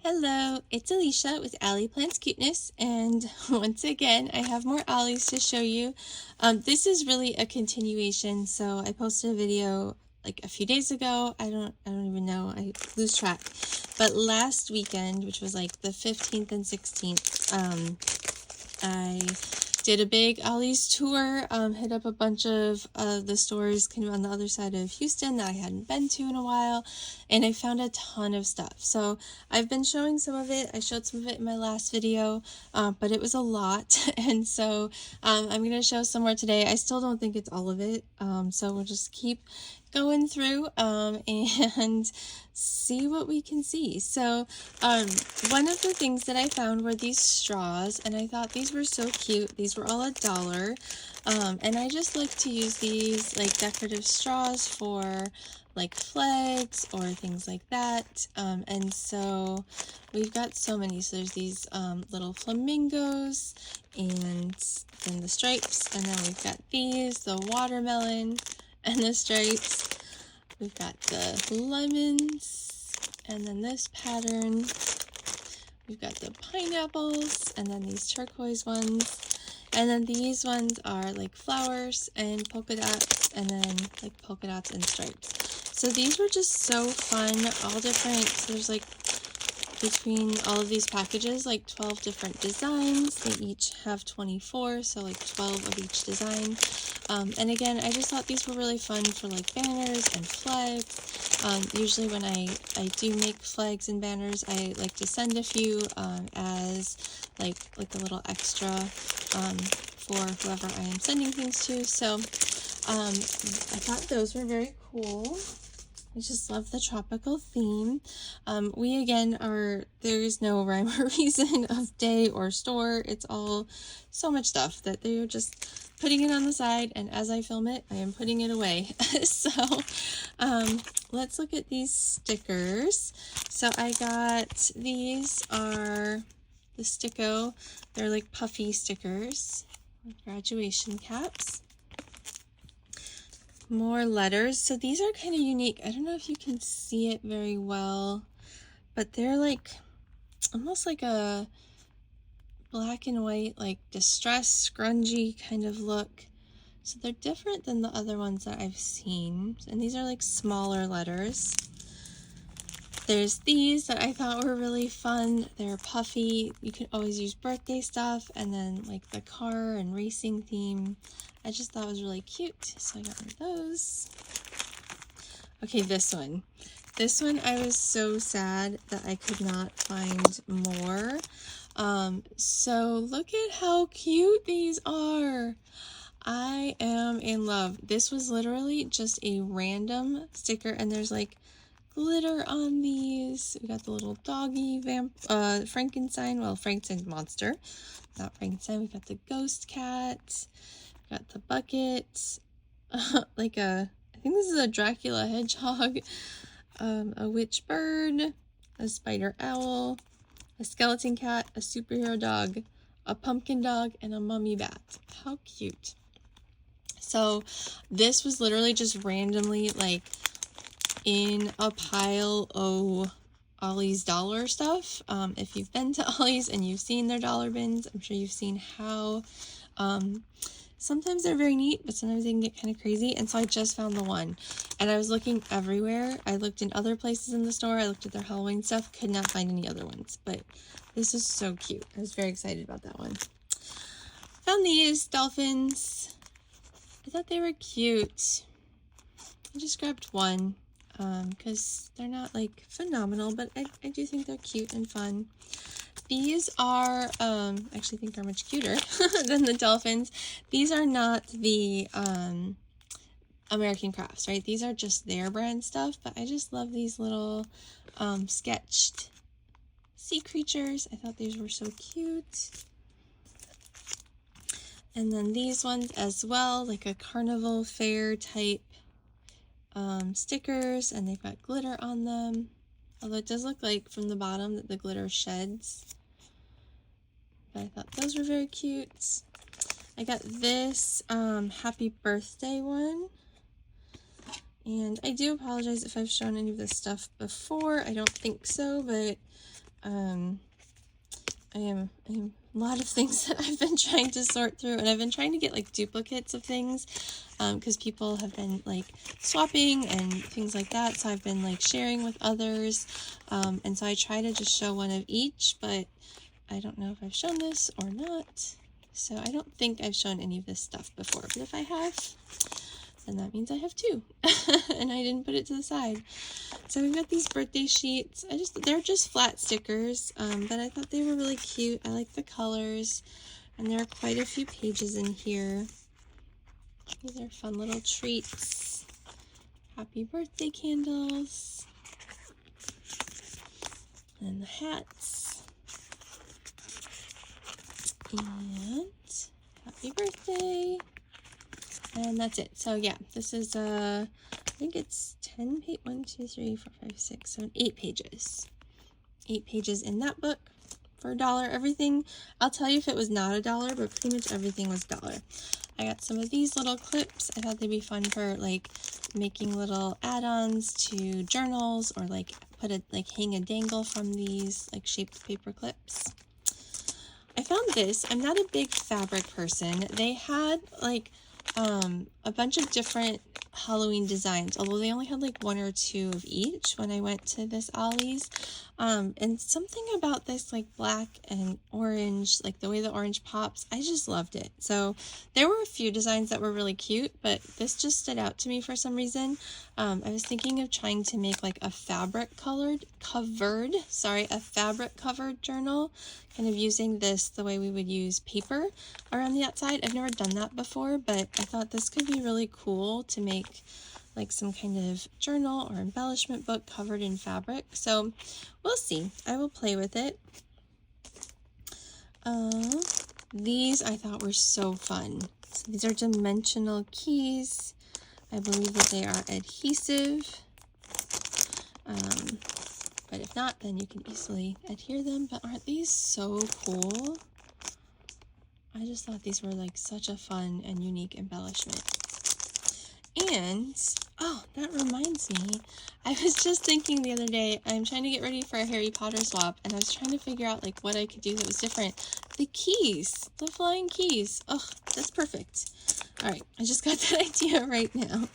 Hello, it's Alicia with Ali.plans.cuteness, and once again I have more Ollies to show you. This is really a continuation, so I posted a video like a few days ago. I don't even know, I lose track. But last weekend, which was like the 15th and 16th, I did a big Ollie's tour, hit up a bunch of the stores kind of on the other side of Houston that I hadn't been to in a while, and I found a ton of stuff. So I've been showing some of it. I showed some of it in my last video, but it was a lot, and so I'm going to show some more today. I still don't think it's all of it, so we'll just keep going through and see what we can see. So one of the things that I found were these straws, and I thought these were so cute. These were all $1, and I just like to use these like decorative straws for like flags or things like that. And so we've got so many. So there's these little flamingos, and then the stripes, and then we've got these, the watermelon and the stripes. We've got the lemons, and then this pattern. We've got the pineapples, and then these turquoise ones. And then these ones are like flowers and polka dots, and then like polka dots and stripes. So these were just so fun, all different. So there's like between all of these packages, like 12 different designs. They each have 24, so like 12 of each design. And again, I just thought these were really fun for like banners and flags. Usually when I do make flags and banners, I like to send a few as like a little extra for whoever I am sending things to. So I thought those were very cool. I just love the tropical theme. We again there is no rhyme or reason of day or store. It's all so much stuff that they're just putting it on the side, and as I film it, I am putting it away. So let's look at these stickers. So I got, these are the Sticko. They're like puffy stickers, graduation caps. More letters. So these are kind of unique. I don't know if you can see it very well, but they're like almost like a black and white, like distress scrungy kind of look. So they're different than the other ones that I've seen, and these are like smaller letters. There's these that I thought were really fun. They're puffy. You can always use birthday stuff, and then like the car and racing theme. I just thought was really cute, so I got one of those. Okay, this one. This one I was so sad that I could not find more. So look at how cute these are. I am in love. This was literally just a random sticker, and there's like glitter on these. We got the little doggy Frankenstein, well, Frankenstein's monster, not Frankenstein. We got the ghost cat, we got the bucket, like I think this is a Dracula hedgehog, a witch bird, a spider owl, a skeleton cat, a superhero dog, a pumpkin dog, and a mummy bat. How cute. So this was literally just randomly like in a pile of Ollie's dollar stuff. If you've been to Ollie's and you've seen their dollar bins, I'm sure you've seen how sometimes they're very neat, but sometimes they can get kind of crazy. And so I just found the one, and I was looking everywhere. I looked in other places in the store. I looked at their Halloween stuff, could not find any other ones, but this is so cute. I was very excited about that one. Found these dolphins. I thought they were cute. I just grabbed one because they're not like phenomenal, but I do think they're cute and fun. These are, I actually think they're much cuter than the dolphins. These are not the American Crafts, right? These are just their brand stuff, but I just love these little sketched sea creatures. I thought these were so cute. And then these ones as well, like a carnival fair type stickers, and they've got glitter on them. Although it does look like from the bottom that the glitter sheds. But I thought those were very cute. I got this happy birthday one. And I do apologize if I've shown any of this stuff before. I don't think so, but I am a lot of things that I've been trying to sort through, and I've been trying to get like duplicates of things because people have been like swapping and things like that, so I've been like sharing with others, and so I try to just show one of each, but I don't know if I've shown this or not, so I don't think I've shown any of this stuff before, but if I have, then that means I have two and I didn't put it to the side. So we've got these birthday sheets. They're just flat stickers, but I thought they were really cute. I like the colors, and there are quite a few pages in here. These are fun little treats. Happy birthday candles. And the hats. And happy birthday. And that's it. So yeah, this is I think it's 10 pages, 1, 2, 3, 4, 5, 6, 7, 8 pages. 8 pages in that book for $1. Everything, I'll tell you if it was not $1, but pretty much everything was $1. I got some of these little clips. I thought they'd be fun for like making little add-ons to journals, or like hang a dangle from these like shaped paper clips. I found this. I'm not a big fabric person. They had like a bunch of different Halloween designs, although they only had like 1 or 2 of each when I went to this Ollie's. And something about this like black and orange, like the way the orange pops, I just loved it. So there were a few designs that were really cute, but this just stood out to me for some reason. I was thinking of trying to make like a fabric covered journal, kind of using this the way we would use paper around the outside. I've never done that before, but I thought this could be really cool to make like some kind of journal or embellishment book covered in fabric. So we'll see. I will play with it. These I thought were so fun. So these are dimensional keys. I believe that they are adhesive. But if not, then you can easily adhere them. But aren't these so cool? I just thought these were like such a fun and unique embellishment. And, oh, that reminds me, I was just thinking the other day, I'm trying to get ready for a Harry Potter swap, and I was trying to figure out like what I could do that was different. The keys, the flying keys. Oh, that's perfect. All right, I just got that idea right now.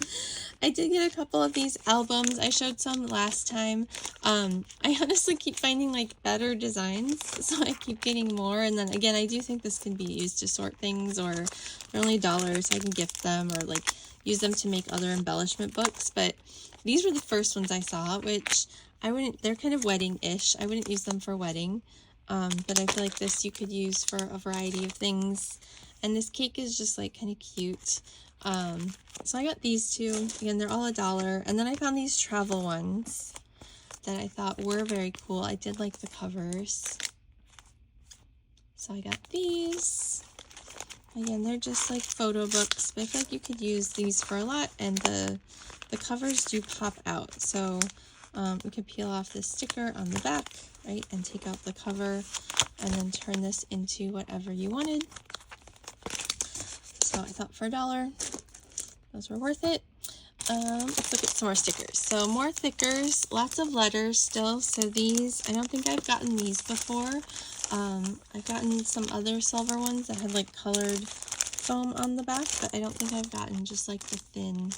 I did get a couple of these albums. I showed some last time. I honestly keep finding like better designs, so I keep getting more. And then again, I do think this can be used to sort things, or they're only $1, so I can gift them or like use them to make other embellishment books. But these were the first ones I saw, which they're kind of wedding-ish. I wouldn't use them for wedding, but I feel like this you could use for a variety of things. And this cake is just like kind of cute. So I got these two. Again, they're all $1. And then I found these travel ones that I thought were very cool. I did like the covers. So I got these. Again, they're just like photo books, but I feel like you could use these for a lot, and the covers do pop out. So we could peel off this sticker on the back, right, and take out the cover, and then turn this into whatever you wanted. So I thought for $1, those were worth it. Let's look at some more stickers. So more thickers, lots of letters still. So these, I don't think I've gotten these before. I've gotten some other silver ones that had like colored foam on the back, but I don't think I've gotten just like the thin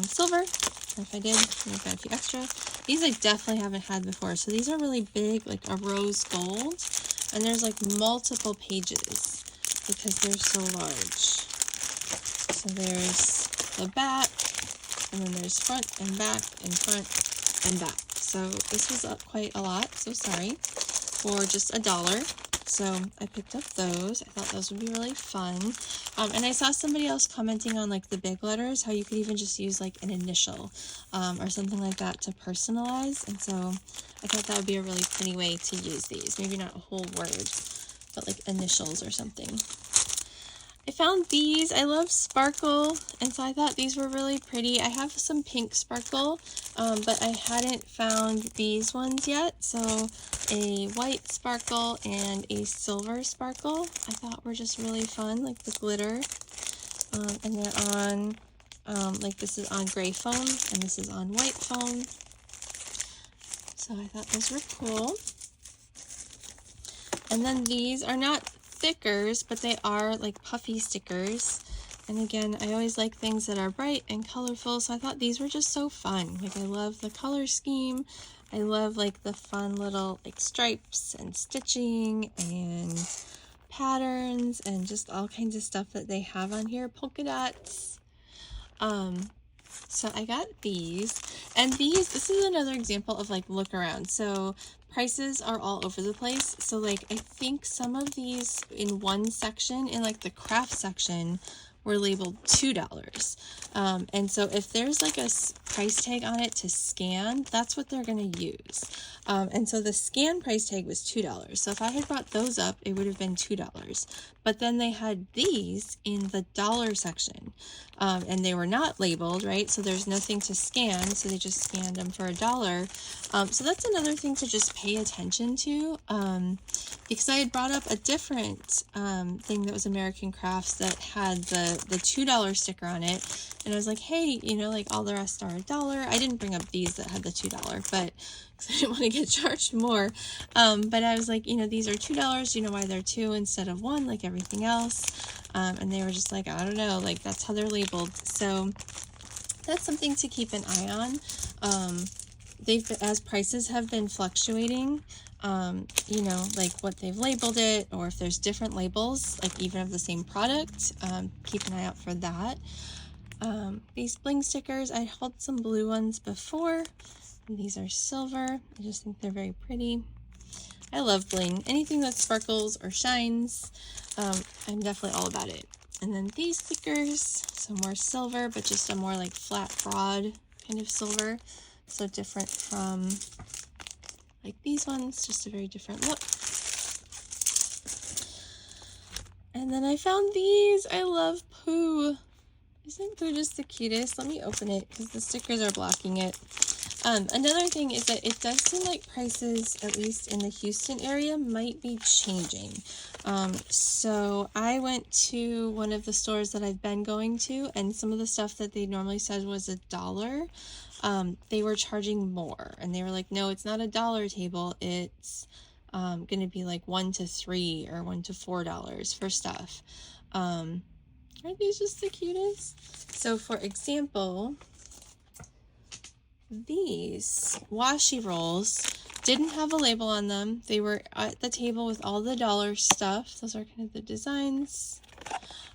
silver. If I did, I've got a few extra. These I definitely haven't had before. So these are really big, like a rose gold, and there's like multiple pages because they're so large. So there's the back, and then there's front and back and front and back. So this was up quite a lot, so sorry, for just $1. So I picked up those. I thought those would be really fun. And I saw somebody else commenting on like the big letters, how you could even just use like an initial or something like that to personalize. And so I thought that would be a really pretty way to use these. Maybe not a whole word, but like initials or something. I found these. I love sparkle, and so I thought these were really pretty. I have some pink sparkle, but I hadn't found these ones yet. So a white sparkle and a silver sparkle I thought were just really fun, like the glitter. And they're on, like this is on gray foam, and this is on white foam. So I thought those were cool. And then these are not stickers, but they are like puffy stickers. And again, I always like things that are bright and colorful, so I thought these were just so fun. Like, I love the color scheme. I love like the fun little like stripes and stitching and patterns and just all kinds of stuff that they have on here. Polka dots. So I got these, and this is another example of like look around. So prices are all over the place. So like I think some of these in one section, in like the craft section, were labeled $2. And so if there's like a price tag on it to scan, that's what they're going to use. And so the scan price tag was $2. So if I had brought those up, it would have been $2. But then they had these in the dollar section, and they were not labeled, right? So there's nothing to scan, so they just scanned them for $1. So that's another thing to just pay attention to, because I had brought up a different thing that was American Crafts that had the $2 sticker on it, and I was like, hey, you know, like all the rest are $1. I didn't bring up these that had the $2, but because I didn't want to get charged more. But I was like, you know, these are $2. You know why they're 2 instead of 1 like everything else? And they were just like, I don't know, like that's how they're labeled. So that's something to keep an eye on. As prices have been fluctuating, you know, like what they've labeled it, or if there's different labels, like even of the same product, keep an eye out for that. These bling stickers, I held some blue ones before. These are silver. I just think they're very pretty. I love bling. Anything that sparkles or shines, I'm definitely all about it. And then these stickers, some more silver, but just a more like flat, broad kind of silver. So different from like these ones, just a very different look. And then I found these. I love Pooh. Isn't Pooh just the cutest? Let me open it because the stickers are blocking it. Another thing is that it does seem like prices, at least in the Houston area, might be changing. So I went to one of the stores that I've been going to, and some of the stuff that they normally said was $1, they were charging more. And they were like, no, it's not $1 table. It's going to be like $1 to $3 or $1 to $4 for stuff. Aren't these just the cutest? So for example, these washi rolls didn't have a label on them. They were at the table with all the dollar stuff. Those are kind of the designs.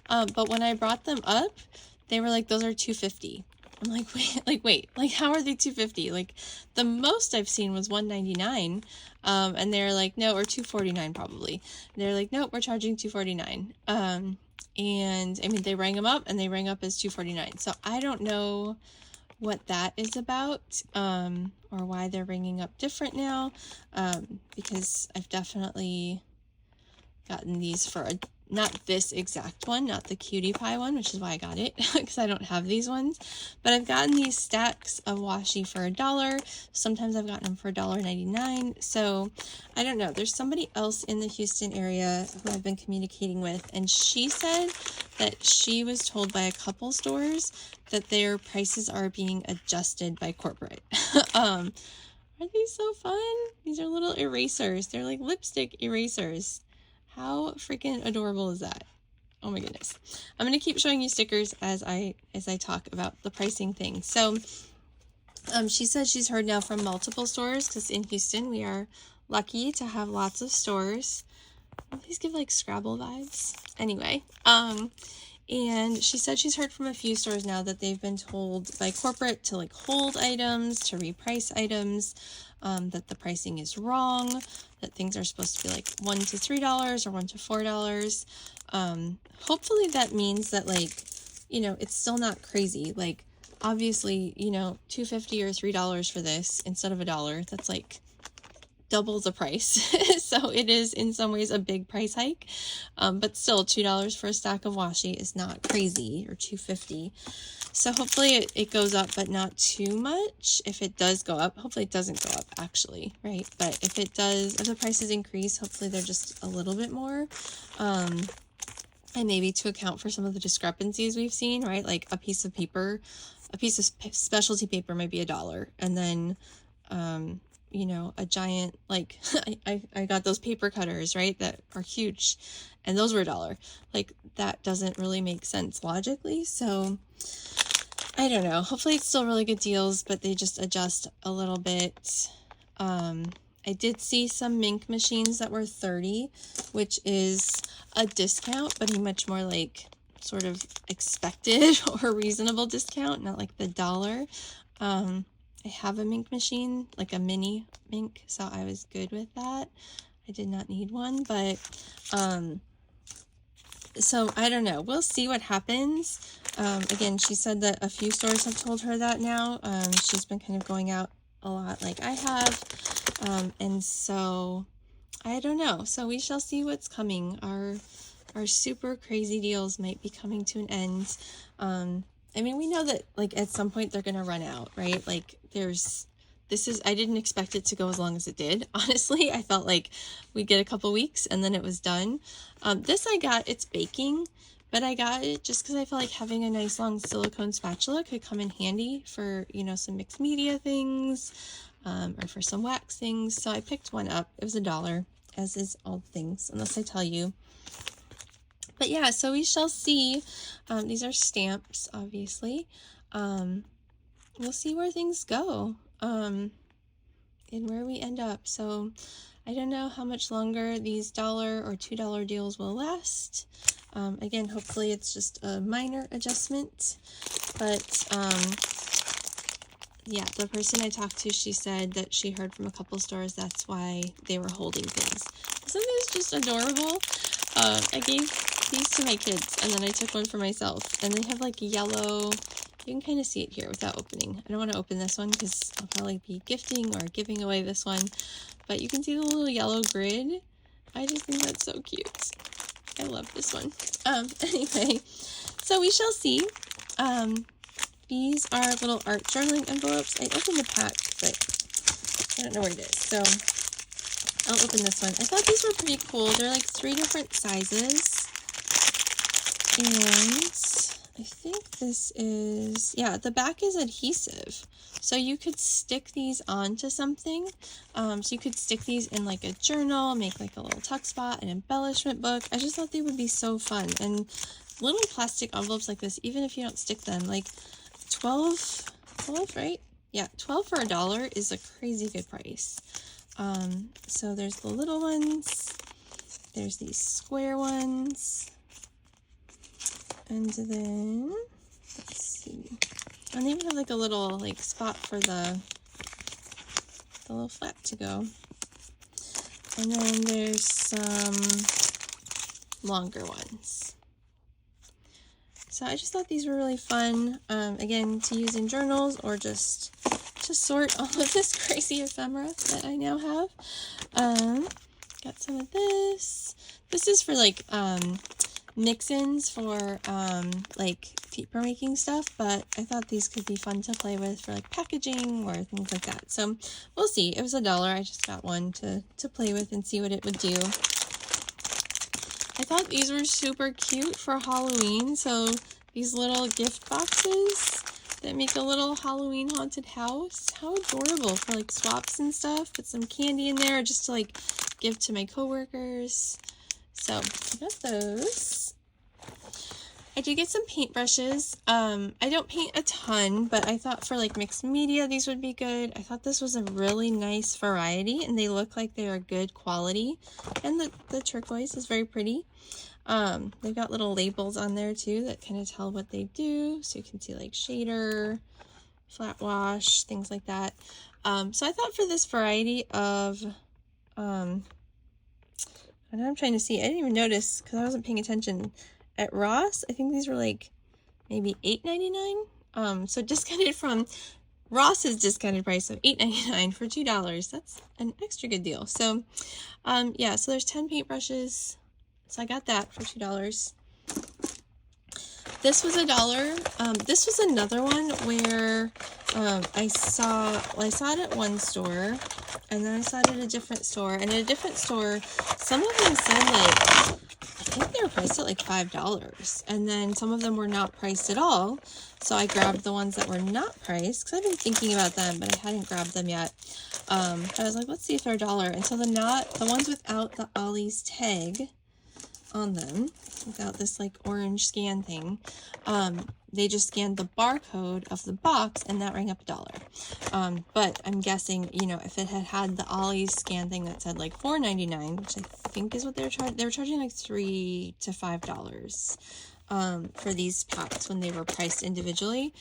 But when I brought them up, they were like, those are $2.50. I'm like, wait, like how are they $2.50? Like the most I've seen was $1.99. And they're like, no, or $2.49 probably. And they're like, nope, we're charging $2.49. And I mean, they rang them up and they rang up as $2.49. So I don't know what that is about, or why they're ringing up different now, because I've definitely gotten these for not this exact one, not the cutie pie one, which is why I got it, because I don't have these ones, but I've gotten these stacks of washi for $1. Sometimes I've gotten them for $1.99. So I don't know, there's somebody else in the Houston area who I've been communicating with, and she said that she was told by a couple stores that their prices are being adjusted by corporate. Aren't these so fun? These are little erasers. They're like lipstick erasers. How freaking adorable is that? Oh my goodness. I'm going to keep showing you stickers as I talk about the pricing thing. So she said she's heard now from multiple stores, because in Houston we are lucky to have lots of stores. These give like Scrabble vibes. Anyway, and she said she's heard from a few stores now that they've been told by corporate to like hold items, to reprice items, that the pricing is wrong, that things are supposed to be like $1 to $3 or $1 to $4. Hopefully that means that, like, you know, it's still not crazy. Like, obviously, you know, $2.50 or $3 for this instead of $1, that's like double the price. So it is in some ways a big price hike, but still $2 for a stack of washi is not crazy, or $2.50. So hopefully it goes up, but not too much. If it does go up, hopefully it doesn't go up actually, right? But if it does, if the prices increase, hopefully they're just a little bit more, and maybe to account for some of the discrepancies we've seen, right? Like a piece of paper, a piece of specialty paper might be $1, and then you know, a giant, like, I got those paper cutters, right, that are huge, and those were $1. Like, that doesn't really make sense logically, so I don't know. Hopefully it's still really good deals, but they just adjust a little bit. I did see some Mink machines that were $30, which is a discount, but a much more like sort of expected or reasonable discount, not like the $1. I have a Mink machine, like a mini Mink, so I was good with that. I did not need one, but so I don't know. We'll see what happens. Again, she said that a few stores have told her that now. She's been kind of going out a lot like I have. And so I don't know. So we shall see what's coming. Our super crazy deals might be coming to an end. I mean, we know that like at some point they're going to run out, right? Like I didn't expect it to go as long as it did. Honestly, I felt like we'd get a couple weeks and then it was done. This I got, it's baking, but I got it just because I felt like having a nice long silicone spatula could come in handy for, you know, some mixed media things, or for some wax things. So I picked one up. It was $1, as is all things, unless I tell you. But yeah, so we shall see. These are stamps, obviously. We'll see where things go, and where we end up. So I don't know how much longer these $1 or $2 deals will last. Again, hopefully it's just a minor adjustment, but yeah, the person I talked to, she said that she heard from a couple stores that's why they were holding things. Isn't this just adorable? I gave these to my kids, and then I took one for myself, and they have like yellow. You can kind of see it here without opening. I don't want to open this one because I'll probably be gifting or giving away this one, but you can see the little yellow grid. I just think that's so cute. I love this one. Anyway, so we shall see. These are little art journaling envelopes. I opened the pack, but I don't know where it is, so I'll open this one. I thought these were pretty cool. They're like 3 different sizes, and I think this is, yeah, the back is adhesive, so you could stick these onto something. So you could stick these in like a journal, make like a little tuck spot, an embellishment book. I just thought they would be so fun. And little plastic envelopes like this, even if you don't stick them, like 12, right? Yeah, 12 for $1 is a crazy good price. So there's the little ones, there's these square ones, and then, let's see, and they even have like a little like spot for the little flap to go. And then there's some longer ones. So I just thought these were really fun, again, to use in journals or just to sort all of this crazy ephemera that I now have. Got some of this. This is for like mix-ins for like paper making stuff, but I thought these could be fun to play with for like packaging or things like that. So we'll see. It was $1. I just got one to play with and see what it would do. I thought these were super cute for Halloween. So these little gift boxes that make a little Halloween haunted house. How adorable for like swaps and stuff. Put some candy in there just to like give to my coworkers. So I got those. I did get some paintbrushes. I don't paint a ton, but I thought for like mixed media, these would be good. I thought this was a really nice variety, and they look like they are good quality. And the turquoise is very pretty. They've got little labels on there too that kind of tell what they do. So you can see like shader, flat wash, things like that. So I thought for this variety of, and I'm trying to see, I didn't even notice because I wasn't paying attention. At Ross, I think these were like maybe $8.99. So discounted from Ross's discounted price of $8.99 for $2. That's an extra good deal. So yeah, so there's 10 paintbrushes. So I got that for $2. This was $1. This was another one where I saw it at one store, and then I saw it at a different store, and at a different store, some of them said like, I think they were priced at like $5, and then some of them were not priced at all. So I grabbed the ones that were not priced because I've been thinking about them, but I hadn't grabbed them yet. But I was like, let's see if they're $1. And so the ones without the Ollie's tag on them, without this like orange scan thing, they just scanned the barcode of the box, and that rang up $1. But I'm guessing, you know, if it had had the Ollie's scan thing that said like $4.99, which I think is what they were charging like $3 to $5 for these packs when they were priced individually.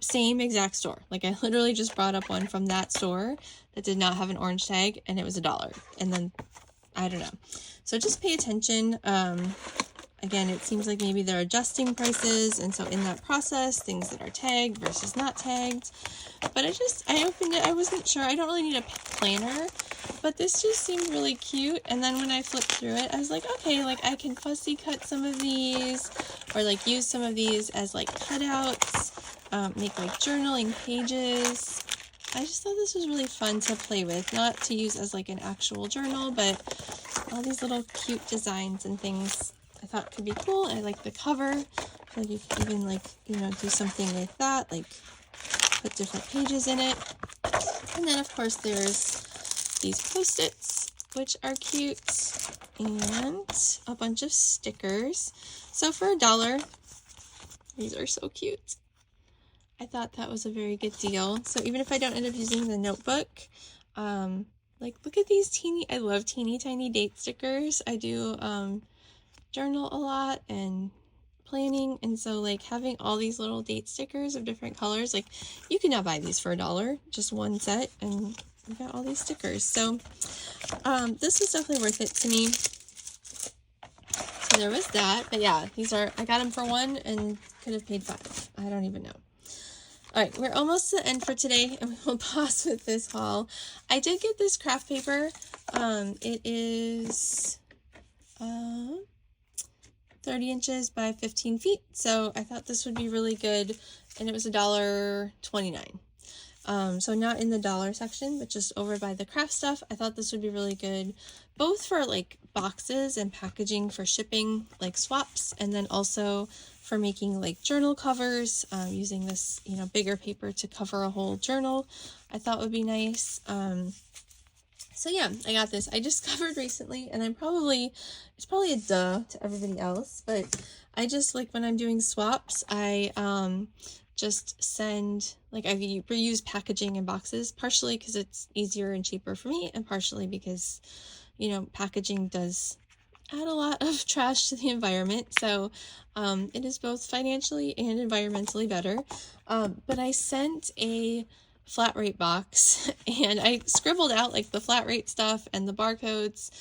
Same exact store. Like I literally just brought up one from that store that did not have an orange tag, and it was $1. And then I don't know. So just pay attention. Again, it seems like maybe they're adjusting prices, and so in that process, things that are tagged versus not tagged. But I opened it, I wasn't sure, I don't really need a planner, but this just seemed really cute. And then when I flipped through it, I was like, okay, like I can fussy cut some of these, or like use some of these as like cutouts, make like journaling pages. I just thought this was really fun to play with, not to use as like an actual journal, but all these little cute designs and things I thought could be cool. I like the cover. I feel like you could even like, you know, do something like that, like put different pages in it. And then of course there's these Post-its, which are cute, and a bunch of stickers. So for $1, these are so cute. I thought that was a very good deal. So even if I don't end up using the notebook, like look at these I love teeny tiny date stickers. I do journal a lot and planning, and so like having all these little date stickers of different colors, like you can now buy these for $1, just one set, and you got all these stickers. So this was definitely worth it to me. So there was that. But yeah, I got them for $1 and could have paid $5. I don't even know. All right, we're almost to the end for today, and we will pause with this haul. I did get this craft paper. It is 30 inches by 15 feet, so I thought this would be really good, and it was $1.29. So not in the dollar section, but just over by the craft stuff. I thought this would be really good, both for like boxes and packaging for shipping, like swaps, and then also for making like journal covers, using this, you know, bigger paper to cover a whole journal. I thought would be nice. So yeah, I got this. I discovered recently, and it's probably a duh to everybody else, but I just like when I'm doing swaps, I just send, like I reuse packaging in boxes, partially because it's easier and cheaper for me, and partially because, you know, packaging does add a lot of trash to the environment, so it is both financially and environmentally better. But I sent a flat rate box, and I scribbled out like the flat rate stuff and the barcodes,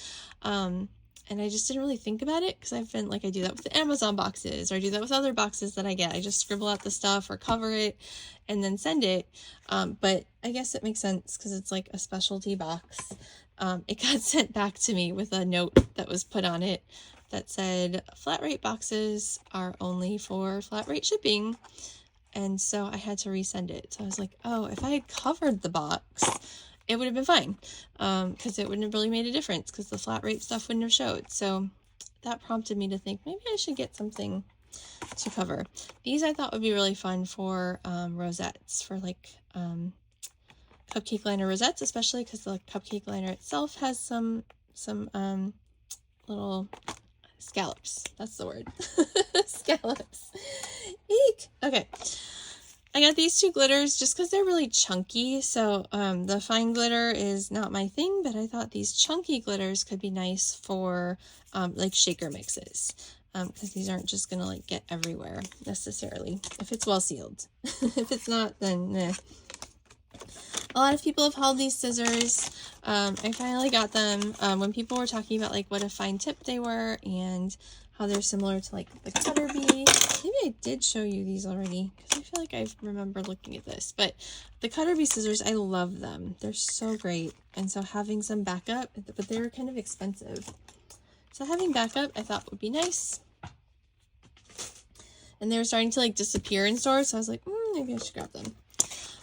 and I just didn't really think about it because I've been like, I do that with the Amazon boxes, or I do that with other boxes that I get. I just scribble out the stuff or cover it and then send it. But I guess it makes sense because it's like a specialty box. It got sent back to me with a note that was put on it that said, flat rate boxes are only for flat rate shipping. And so I had to resend it. So I was like, oh, if I had covered the box, it would have been fine, because it wouldn't have really made a difference because the flat rate stuff wouldn't have showed. So that prompted me to think maybe I should get something to cover. These I thought would be really fun for rosettes, for like cupcake liner rosettes, especially because the cupcake liner itself has some little scallops. That's the word. Scallops. Eek. Okay. I got these two glitters just because they're really chunky. So the fine glitter is not my thing, but I thought these chunky glitters could be nice for like shaker mixes. Because these aren't just gonna like get everywhere necessarily if it's well sealed. If it's not, then eh. A lot of people have hauled these scissors. I finally got them when people were talking about like what a fine tip they were and how they're similar to like the Cutter Bee. Maybe I did show you these already because I feel like I remember looking at this. But the Cutter Bee scissors, I love them. They're so great. And so having some backup, but they were kind of expensive. So having backup I thought would be nice. and they were starting to like disappear in stores, so I was like, maybe I should grab them.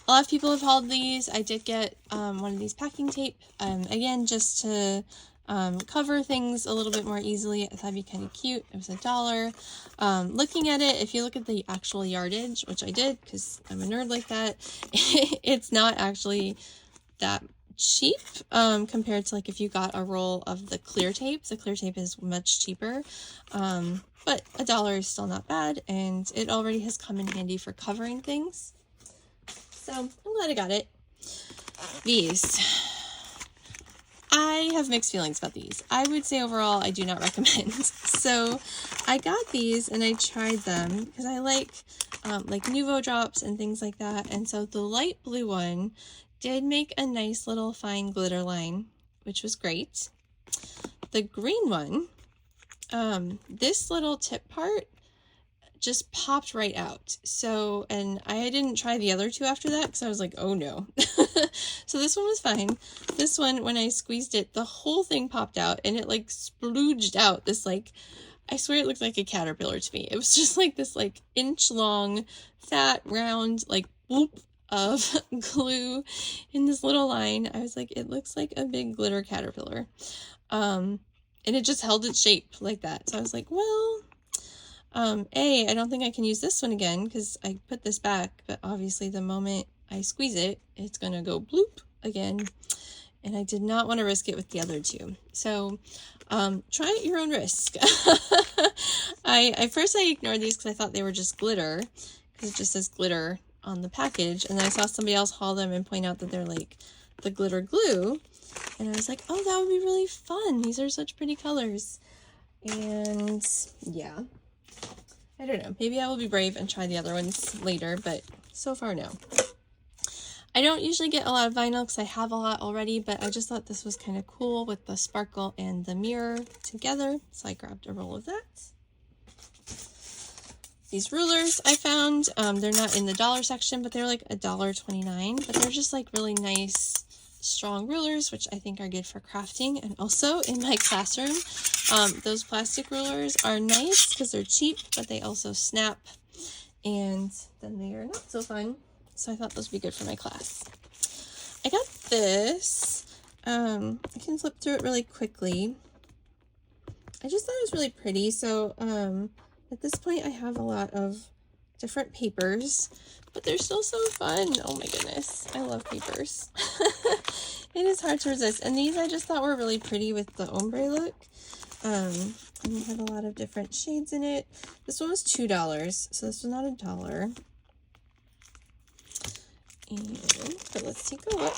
A lot of people have hauled these. I did get one of these packing tape, again, just to cover things a little bit more easily. I thought it'd be kind of cute. It was $1. Looking at it, if you look at the actual yardage, which I did because I'm a nerd like that, it's not actually that cheap compared to like if you got a roll of the clear tape. The clear tape is much cheaper, but $1 is still not bad, and it already has come in handy for covering things. So I'm glad I got it. These. I have mixed feelings about these. I would say overall I do not recommend. So I got these and I tried them because I like Nuvo drops and things like that. And so the light blue one did make a nice little fine glitter line, which was great. The green one, this little tip part just popped right out. So, and I didn't try the other two after that because I was like, oh no. So this one was fine. This one, when I squeezed it, the whole thing popped out and it like splooged out this like, I swear it looked like a caterpillar to me. It was just like this like inch long, fat, round, like whoop of glue in this little line. I was like, it looks like a big glitter caterpillar. And it just held its shape like that. So I was like, well, I don't think I can use this one again because I put this back, but obviously the moment I squeeze it, it's gonna go bloop again, and I did not want to risk it with the other two. So try at your own risk. I first ignored these because I thought they were just glitter, because it just says glitter on the package, and then I saw somebody else haul them and point out that they're like the glitter glue, and I was like, oh, that would be really fun. These are such pretty colors. And yeah, I don't know. Maybe I will be brave and try the other ones later, but so far, no. I don't usually get a lot of vinyl because I have a lot already, but I just thought this was kind of cool with the sparkle and the mirror together, so I grabbed a roll of that. These rulers I found, they're not in the dollar section, but they're like $1.29, but they're just like really nice, strong rulers, which I think are good for crafting. And also in my classroom, those plastic rulers are nice because they're cheap, but they also snap, and then they are not so fun. So I thought those would be good for my class. I got this. I can flip through it really quickly. I just thought it was really pretty. So at this point I have a lot of different papers, but they're still so fun. Oh my goodness, I love papers. It is hard to resist. And these I just thought were really pretty with the ombre look. And it had a lot of different shades in it. This one was $2, so this was not $1. But let's take a look.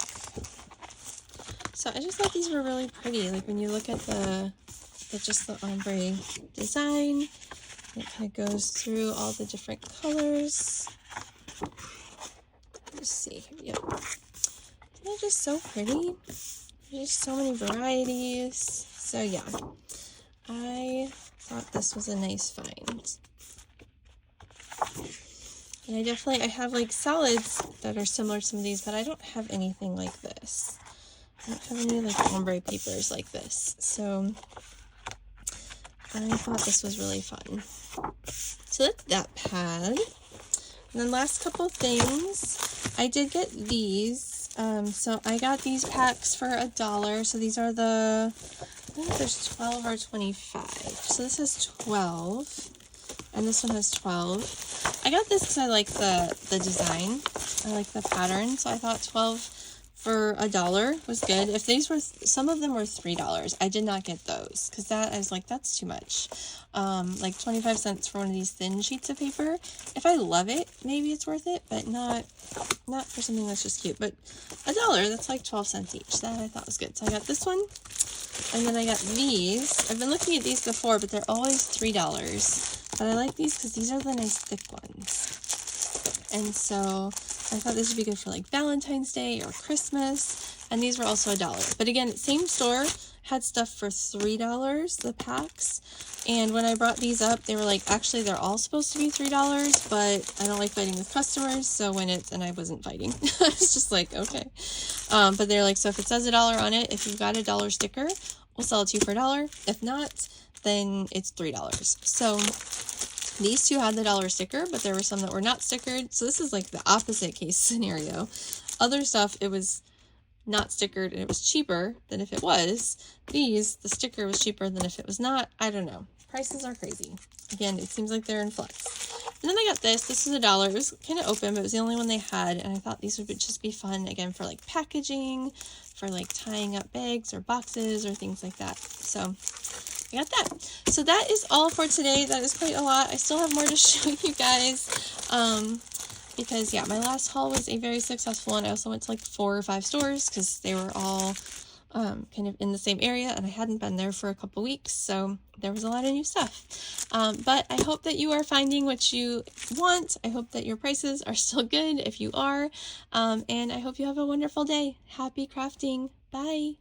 So I just thought these were really pretty. Like when you look at just the ombre design, it kind of goes through all the different colors. Let's see. Yep. They're just so pretty. There's just so many varieties. So yeah, I thought this was a nice find. And I have like solids that are similar to some of these, but I don't have anything like this. I don't have any like ombre papers like this. So I thought this was really fun. So that's that pad. And then last couple things, I did get these. So I got these packs for $1. So these are I think there's 12 or 25. So this has 12. And this one has 12. I got this because I like the design. I like the pattern. So I thought 12 for $1 was good. If these were, some of them were $3. I did not get those because I was like, that's too much. Like 25 cents for one of these thin sheets of paper. If I love it, maybe it's worth it, but not for something that's just cute. But $1, that's like 12 cents each. That I thought was good. So I got this one. And then I got these. I've been looking at these before, but they're always $3. But I like these because these are the nice thick ones. And so I thought this would be good for like Valentine's Day or Christmas. And these were also $1. But again, same store, had stuff for $3, the packs. And when I brought these up, they were like, actually, they're all supposed to be $3, but I don't like fighting with customers. So and I wasn't fighting. I was just like, okay. But they're like, so if it says $1 on it, if you've got a $1 sticker, we'll sell it to you for $1. If not, then it's $3. So These two had the dollar sticker, but there were some that were not stickered. So this is like the opposite case scenario. Other stuff, it was not stickered and it was cheaper than if it was. These, the sticker was cheaper than if it was not. I don't know. Prices are crazy. Again, it seems like they're in flux. And then I got this. This was $1. It was kind of open, but it was the only one they had. And I thought these would just be fun, again, for like packaging, for like tying up bags or boxes or things like that. So I got that. So that is all for today. That is quite a lot. I still have more to show you guys. Because yeah, my last haul was a very successful one. I also went to like 4 or 5 stores because they were all kind of in the same area, and I hadn't been there for a couple weeks, so there was a lot of new stuff. But I hope that you are finding what you want. I hope that your prices are still good if you are, and I hope you have a wonderful day. Happy crafting. Bye.